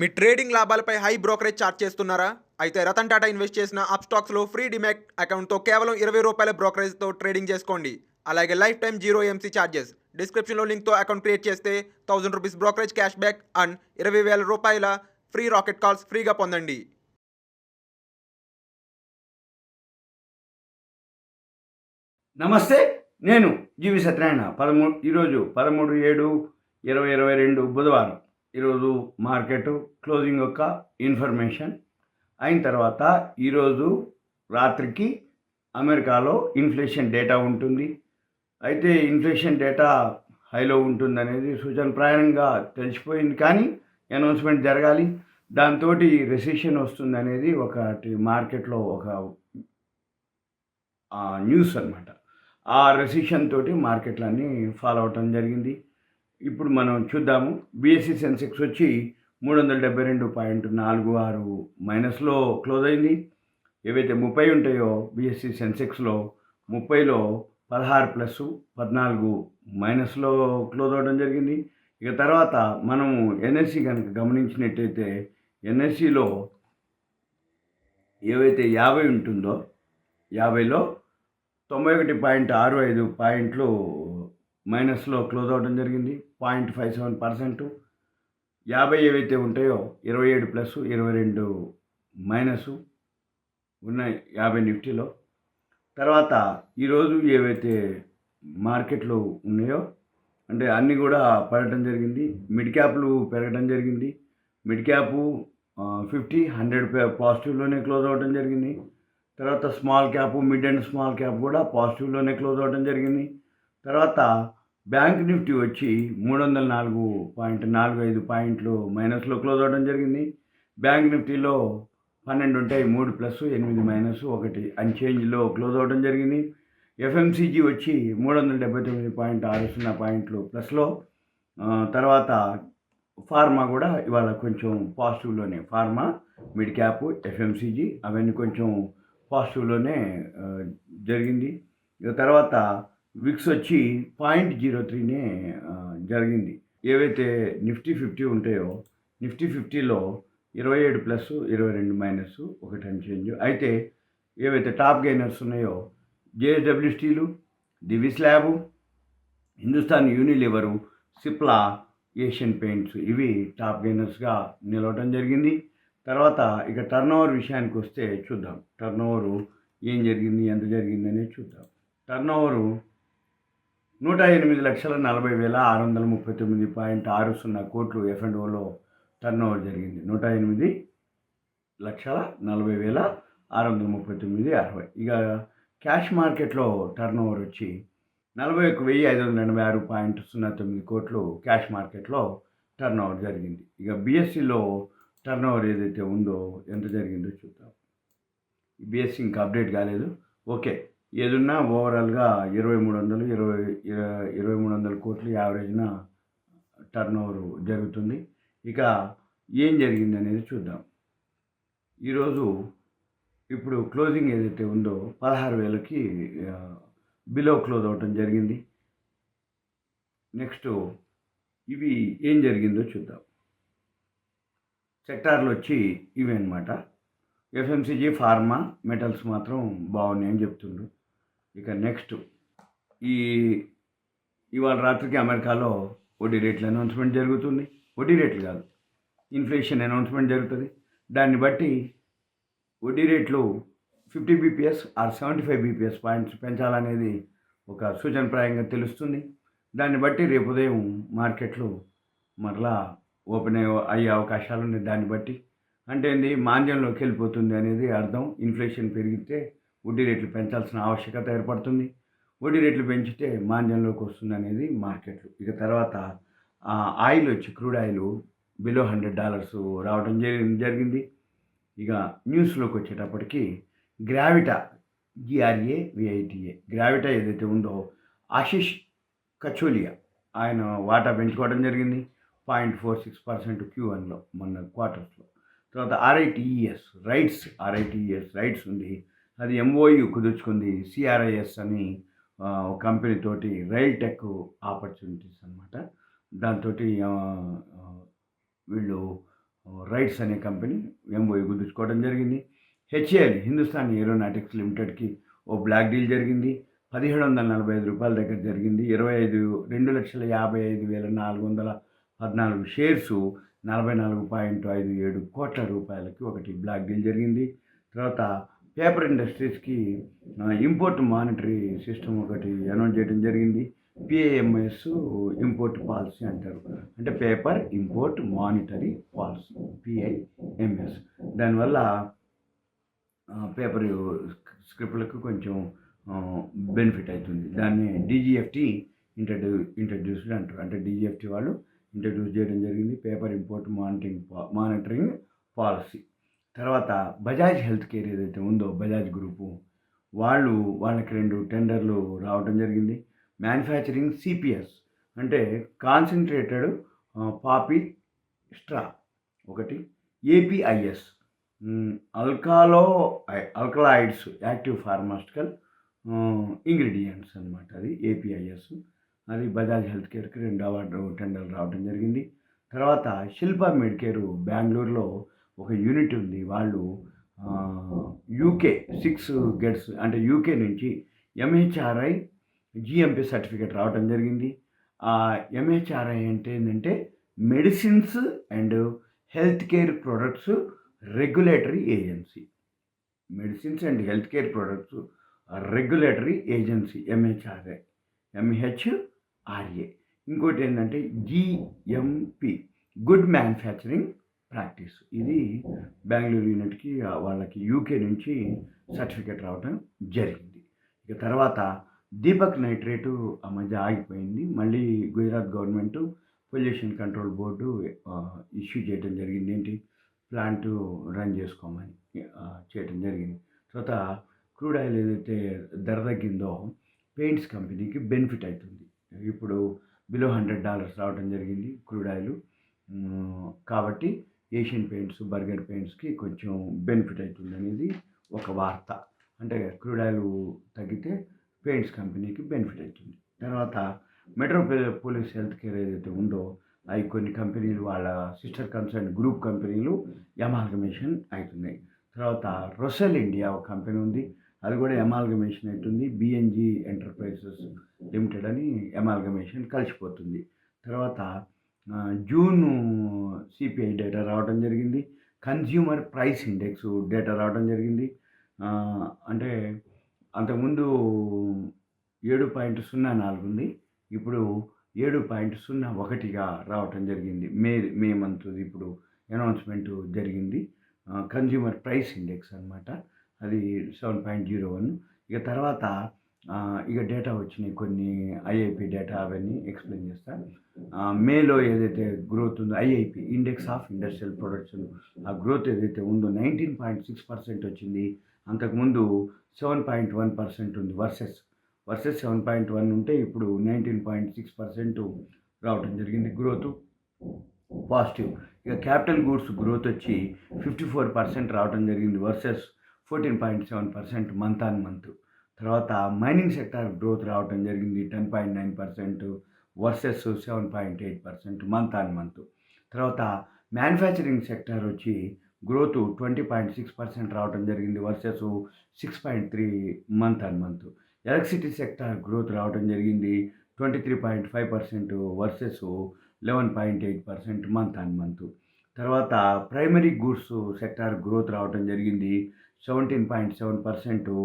మీ trading లాభాలపై high brokerage charge చేస్తున్నారా? అయితే రతన్ టాటా ఇన్వెస్ట్ చేసిన అప్స్టాక్స్లో ఫ్రీ డిమాట్ అకౌంట్తో కేవలం ₹20 బ్రోకరేజ్తో ట్రేడింగ్ చేసుకోండి. అలాగే life time zero MC charges. డిస్క్రిప్షన్లో లింక్తో అకౌంట్ క్రియేట్ చేస్తే ₹1000 brokerage cash back and ₹20,000 free rocket calls ఫ్రీగా పొందండి. నమస్తే, నేను జీవి సత్యనారాయణ. ఈరోజు 13/7/2022 బుధవారం. ఈరోజు మార్కెట్ క్లోజింగ్ యొక్క ఇన్ఫర్మేషన్ అయిన తర్వాత ఈరోజు రాత్రికి అమెరికాలో ఇన్ఫ్లేషన్ డేటా ఉంటుంది. అయితే ఇన్ఫ్లేషన్ డేటా హైలో ఉంటుందనేది సూచనప్రాయంగా తెలిసిపోయింది, కానీ అనౌన్స్మెంట్ జరగాలి. దాంతో రెసిషన్ వస్తుందనేది ఒకటి మార్కెట్లో ఒక న్యూస్ అన్నమాట. ఆ రెసిషన్ తోటి మార్కెట్లన్నీ ఫాలో అవటం జరిగింది. ఇప్పుడు మనం చూద్దాము. బిఎస్సి సెన్సెక్స్ వచ్చి 372.46 మైనస్లో క్లోజ్ అయింది. ఏవైతే 30 ఉంటాయో బిఎస్సి సెన్సెక్స్లో 30లో 16 ప్లస్ 14 మైనస్లో క్లోజ్ అవ్వడం జరిగింది. ఇక తర్వాత మనము ఎన్ఎస్సి కనుక గమనించినట్టయితే ఎన్ఎస్సిలో ఏవైతే 50 ఉంటుందో 50లో 91.65 పాయింట్లు మైనస్లో క్లోజ్ అవ్వడం జరిగింది. 0.57%. 50 ఏవైతే ఉంటాయో 27 ప్లస్ 22 మైనస్ ఉన్నాయి 50 నిఫ్టీలో. తర్వాత ఈరోజు ఏవైతే మార్కెట్లు ఉన్నాయో అంటే అన్నీ కూడా పడటం జరిగింది. మిడ్ క్యాప్లు పెరగడం జరిగింది. మిడ్ క్యాపు 50, 100 పాజిటివ్లోనే క్లోజ్ అవ్వడం జరిగింది. తర్వాత small cap, mid and small cap కూడా పాజిటివ్లోనే క్లోజ్ అవ్వడం జరిగింది. తర్వాత బ్యాంక్ నిఫ్టీ వచ్చి 304.45 పాయింట్లు మైనస్లో క్లోజ్ అవ్వడం జరిగింది. బ్యాంక్ నిఫ్టీలో 12 ఉంటాయి, 3 ప్లస్ 8 మైనస్ 1 అన్చేంజ్లో క్లోజ్ అవ్వడం జరిగింది. ఎఫ్ఎంసీజీ వచ్చి 379.60 పాయింట్లు ప్లస్లో. తర్వాత ఫార్మా కూడా ఇవాళ కొంచెం పాజిటివ్లోనే, ఫార్మా, మిడ్ క్యాప్, ఎఫ్ఎంసీజీ అవన్నీ కొంచెం పాజిటివ్లోనే జరిగింది. ఇక తర్వాత విక్స్ వచ్చి 0.03నే జరిగింది. ఏవైతే నిఫ్టీ 50 ఉంటాయో నిఫ్టీ 50లో 27 ప్లస్ 22 మైనస్ 1 అన్చేంజ్. అయితే ఏవైతే టాప్ గెయినర్స్ ఉన్నాయో JSW steel, Divi's lab, Hindustan Unilever, Cipla, Asian paints ఇవి టాప్ గెయినర్స్గా నిలవడం జరిగింది. తర్వాత ఇక టర్నోవర్ విషయానికి వస్తే చూద్దాం. టర్నోవరు ఏం జరిగింది, ఎంత జరిగింది అనేది చూద్దాం. టర్నోవరు 108,40,639.60 కోట్లు F&Oలో టర్నోవర్ జరిగింది. 108,40,639.60. ఇక క్యాష్ మార్కెట్లో టర్నోవర్ వచ్చి 41,586.09 కోట్లు క్యాష్ మార్కెట్లో టర్నోవర్ జరిగింది. ఇక బిఎస్సిలో టర్నోవర్ ఏదైతే ఉందో ఎంత జరిగిందో చూద్దాం. బిఎస్సి ఇంకా అప్డేట్ కాలేదు. ఓకే, ఏదున్నా ఓవరాల్గా 2,300 కోట్లు యావరేజ్న టర్నోవర్ జరుగుతుంది. ఇక ఏం జరిగింది అనేది చూద్దాం. ఈరోజు ఇప్పుడు క్లోజింగ్ ఏదైతే ఉందో 16,000కి బిలో క్లోజ్ అవటం జరిగింది. నెక్స్ట్ ఇవి ఏం జరిగిందో చూద్దాం. సెక్టార్లు వచ్చి ఇవి అన్నమాట. ఎఫ్ఎంసీజీ, ఫార్మా, మెటల్స్ మాత్రం బాగున్నాయని చెప్తుండ్రు. ఇక నెక్స్ట్ ఇవాళ రాత్రికి అమెరికాలో వడ్డీ రేట్ల అనౌన్స్మెంట్ జరుగుతుంది. వడ్డీ రేట్లు కాదు, ఇన్ఫ్లేషన్ అనౌన్స్మెంట్ జరుగుతుంది. దాన్ని బట్టి వడ్డీ రేట్లు 50 బీపీఎస్ ఆర్ 75 బీపీఎస్ పాయింట్స్ పెంచాలనేది ఒక సూచనప్రాయంగా తెలుస్తుంది. దాన్ని బట్టి రేపు ఉదయం మార్కెట్లు మరలా ఓపెన్ అయ్యే అవకాశాలు ఉన్నాయి. దాన్ని బట్టి అంటే ఏంది, మాంద్యంలోకి వెళ్ళిపోతుంది అనేది అర్థం. ఇన్ఫ్లేషన్ పెరిగితే వడ్డీ రేట్లు పెంచాల్సిన ఆవశ్యకత ఏర్పడుతుంది. వడ్డీ రేట్లు పెంచితే మాంద్యంలోకి వస్తుంది అనేది మార్కెట్లు. ఇక తర్వాత ఆయిల్ వచ్చి క్రూడ్ ఆయిల్ బిలో $100 రావడం జరిగింది. ఇక న్యూస్లోకి వచ్చేటప్పటికి గ్రావిటా, GRAVITA గ్రావిటా ఏదైతే ఉందో ఆశిష్ కచోలియా ఆయన వాటా పెంచుకోవడం జరిగింది 0.46% Q1లో మొన్న క్వార్టర్స్లో. తర్వాత RITES రైట్స్ ఉంది, అది MOU కుదుర్చుకుంది CRIS అని కంపెనీ తోటి, రైల్ టెక్ ఆపర్చునిటీస్ అనమాట. దాంతో వీళ్ళు రైట్స్ అనే కంపెనీ ఎంఓయూ కుదుర్చుకోవడం జరిగింది. హెచ్ఏఎల్ హిందుస్థాన్ ఏరోనాటిక్స్ లిమిటెడ్కి ఓ బ్లాక్ డీల్ జరిగింది. రూ. 1745 దగ్గర జరిగింది. 2,55,414 షేర్సు 44.57 కోట్ల రూపాయలకి ఒకటి బ్లాక్ డీల్ జరిగింది. తర్వాత పేపర్ ఇండస్ట్రీస్కి ఇంపోర్ట్ మానిటరీ సిస్టమ్ ఒకటి అనౌన్స్ చేయడం జరిగింది. పిఐఎంఎస్ ఇంపోర్ట్ పాలసీ అంటారు, అంటే పేపర్ ఇంపోర్ట్ మానిటరీ పాలసీ పిఐఎంఎస్. దానివల్ల పేపర్ స్క్రిప్ట్లకు కొంచెం బెనిఫిట్ అవుతుంది. దాన్ని డీజీఎఫ్టీ ఇంట్రడ్యూస్డ్ అంటారు, అంటే డీజీఎఫ్టీ వాళ్ళు ఇంట్రడ్యూస్ చేయడం జరిగింది పేపర్ ఇంపోర్ట్ మానిటరింగ్ పాలసీ. తర్వాత బజాజ్ హెల్త్ కేర్ ఏదైతే ఉందో బజాజ్ గ్రూపు వాళ్ళకి 2 టెండర్లు రావడం జరిగింది. మ్యానుఫ్యాక్చరింగ్ సిపిఎస్ అంటే కాన్సన్ట్రేటెడ్ పాపీ స్ట్రా ఒకటి, APIs alkaloids active pharmaceutical ingredients అనమాట, అది ఏపీఐఎస్. అది బజాజ్ హెల్త్ కేర్కి 2 టెండర్లు రావడం జరిగింది. తర్వాత శిల్పా మెడికేర్ బెంగళూరులో ఒక యూనిట్ ఉంది. వాళ్ళు యూకే 6 గెట్స్, అంటే యూకే నుంచి ఎంహెచ్ఆర్ఐ జిఎంపి సర్టిఫికేట్ రావడం జరిగింది. ఆ ఎంహెచ్ఆర్ఐ అంటే ఏంటంటే medicines and health care products regulatory agency. Medicines and health care products regulatory agency MHRA. ఇంకోటి ఏంటంటే జిఎంపి గుడ్ మ్యానుఫ్యాక్చరింగ్ ప్రాక్టీస్. ఇది బెంగళూరు యూనిట్కి వాళ్ళకి యూకే నుంచి సర్టిఫికేట్ రావడం జరిగింది. ఇక తర్వాత దీపక్ నైట్రేటు ఆ మధ్య ఆగిపోయింది. మళ్ళీ Gujarat government pollution control board issue చేయడం జరిగింది. ఏంటి ప్లాంట్ రన్ చేసుకోమని చేయడం జరిగింది. తర్వాత క్రూడ్ ఆయిల్ ఏదైతే ధర తగ్గిందో పెయింట్స్ కంపెనీకి బెనిఫిట్ అవుతుంది. ఇప్పుడు బిలో $100 రావడం జరిగింది క్రూడ్ ఆయిల్. కాబట్టి ఏషియన్ పెయింట్స్, బర్గర్ పెయింట్స్కి కొంచెం బెనిఫిట్ అవుతుంది అనేది ఒక వార్త. అంటే క్రూడ్ ఆయిల్ తగ్గితే పెయింట్స్ కంపెనీకి బెనిఫిట్ అవుతుంది. తర్వాత మెట్రోపోలిస్ హెల్త్ కేర్ ఏదైతే ఉందో అవి కొన్ని కంపెనీలు వాళ్ళ సిస్టర్ కన్సర్న్ గ్రూప్ కంపెనీలు ఎమాల్గమేషన్ అవుతున్నాయి. తర్వాత రొసెల్ ఇండియా ఒక కంపెనీ ఉంది, అది కూడా ఎమాల్గమేషన్ అవుతుంది. బిఎన్జీ ఎంటర్ప్రైజెస్ లిమిటెడ్ అని ఎమాల్గమేషన్ కలిసిపోతుంది. తర్వాత జూన్ సిపిఐ డేటా రావడం జరిగింది. కన్జ్యూమర్ ప్రైస్ ఇండెక్స్ డేటా రావడం జరిగింది. అంటే అంతకుముందు 7.04 ఉంది, ఇప్పుడు 7.01గా రావటం జరిగింది. మే మంత్ ఇప్పుడు అనౌన్స్మెంట్ జరిగింది. కన్జ్యూమర్ ప్రైస్ ఇండెక్స్ అనమాట, అది 7.01. ఇక తర్వాత ఇక డేటా వచ్చినాయి కొన్ని ఐఐపి డేటా, అవన్నీ ఎక్స్ప్లెయిన్ చేస్తాను. మేలో ఏదైతే గ్రోత్ ఉందో IIP index of industrial production, ఆ గ్రోత్ ఏదైతే ఉందో 19.6% వచ్చింది. అంతకుముందు 7.1% ఉంది. వర్సెస్ 7.1 ఉంటే ఇప్పుడు 19.6% రావడం జరిగింది గ్రోత్, పాజిటివ్. ఇక క్యాపిటల్ గూడ్స్ గ్రోత్ వచ్చి 54% రావడం జరిగింది వర్సెస్ 14.7% మంత్ ఆన్ మంత్. తర్వాత మైనింగ్ సెక్టార్ గ్రోత్ రావడం జరిగింది 10.9% వర్సెస్ 7.8% మంత్ ఆన్ మంత్. తర్వాత మ్యానుఫ్యాక్చరింగ్ సెక్టార్ వచ్చి గ్రోత్ 20.6% రావడం జరిగింది versus 6.3 month on month. Electricity sector growth రావడం జరిగింది 23.5% వర్సెస్ 11.8% మంత్ ఆన్ మంత్. తర్వాత ప్రైమరీ గూడ్స్ సెక్టార్ గ్రోత్ రావడం జరిగింది 17.7%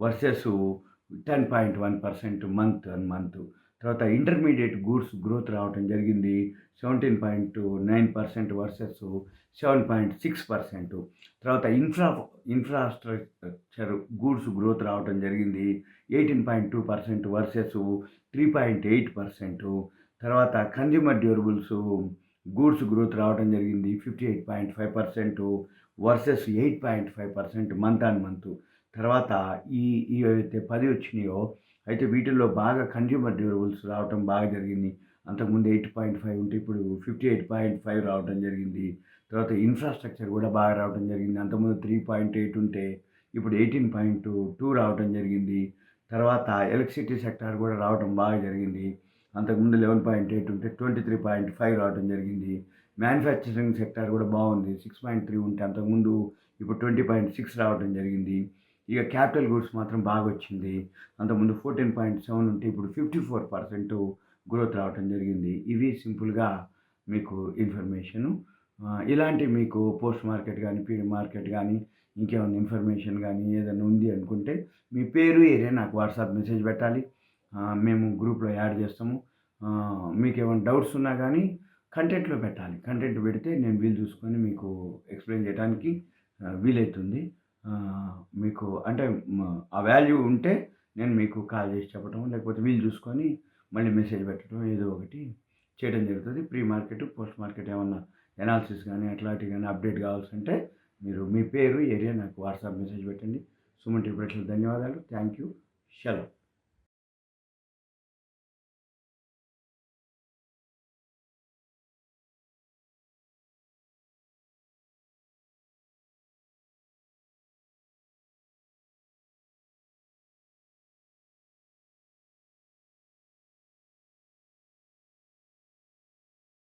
వర్సెస్ 10.1% మంత్ ఆన్ మంత్. తర్వాత ఇంటర్మీడియట్ గూడ్స్ గ్రోత్ రావడం జరిగింది 17.9% వర్సెస్ 7.6%. తర్వాత ఇన్ఫ్రాస్ట్రక్చర్ గూడ్స్ గ్రోత్ రావడం జరిగింది 18.2% వర్సెస్ 3.8%. తర్వాత కన్జ్యూమర్ డ్యూరబుల్స్ గూడ్స్ గ్రోత్ రావడం జరిగింది 58.5% వర్సెస్ 8.5% మంత్ ఆన్ మంత్. తర్వాత ఏవైతే 10 వచ్చినాయో అయితే వీటిల్లో బాగా కన్జ్యూమర్ డ్యూరబుల్స్ రావడం బాగా జరిగింది. అంతకుముందు 8.5 ఉంటే ఇప్పుడు 58.5 రావడం జరిగింది. తర్వాత ఇన్ఫ్రాస్ట్రక్చర్ కూడా బాగా రావడం జరిగింది. అంతకుముందు 3.8 ఉంటే ఇప్పుడు 18.2 రావడం జరిగింది. తర్వాత ఎలక్ట్రిసిటీ సెక్టార్ కూడా రావడం బాగా జరిగింది. అంతకుముందు 11.8 ఉంటే 23.5 రావడం జరిగింది. మ్యానుఫ్యాక్చరింగ్ సెక్టార్ కూడా బాగుంది. 6.3 ఉంటే అంతకుముందు ఇప్పుడు 20.6 రావడం జరిగింది. ఇక క్యాపిటల్ గూడ్స్ మాత్రం బాగా వచ్చింది. అంతకుముందు 14.7 ఉంటే ఇప్పుడు 54% గ్రోత్ రావడం జరిగింది. ఇవి సింపుల్గా మీకు ఇన్ఫర్మేషను. ఇలాంటి మీకు పోస్ట్ మార్కెట్ కానీ, ప్రీ మార్కెట్ కానీ, ఇంకేమైనా ఇన్ఫర్మేషన్ కానీ ఏదైనా ఉంది అనుకుంటే మీ పేరు, ఏరియా నాకు వాట్సాప్ మెసేజ్ పెట్టాలి. మేము గ్రూప్లో యాడ్ చేస్తాము. మీకు ఏమైనా డౌట్స్ ఉన్నా కానీ కంటెంట్లో పెట్టాలి. కంటెంట్ పెడితే నేను వీలు చూసుకొని మీకు ఎక్స్ప్లెయిన్ చేయడానికి వీలవుతుంది. మీకు అంటే ఆ వాల్యూ ఉంటే నేను మీకు కాల్ చేసి చెప్పడం, లేకపోతే వీలు చూసుకొని మళ్ళీ మెసేజ్ పెట్టడం ఏదో ఒకటి చేయడం జరుగుతుంది. ప్రీ మార్కెట్, పోస్ట్ మార్కెట్ ఏమన్నా ఎనాలిసిస్ కానీ అట్లాంటివి కానీ అప్డేట్ కావాల్సింటే మీరు మీ పేరు, ఏరియా నాకు వాట్సాప్ మెసేజ్ పెట్టండి. సుమన్ టీవీ ప్రేక్షకులకు ధన్యవాదాలు. Thank you. సెలవు.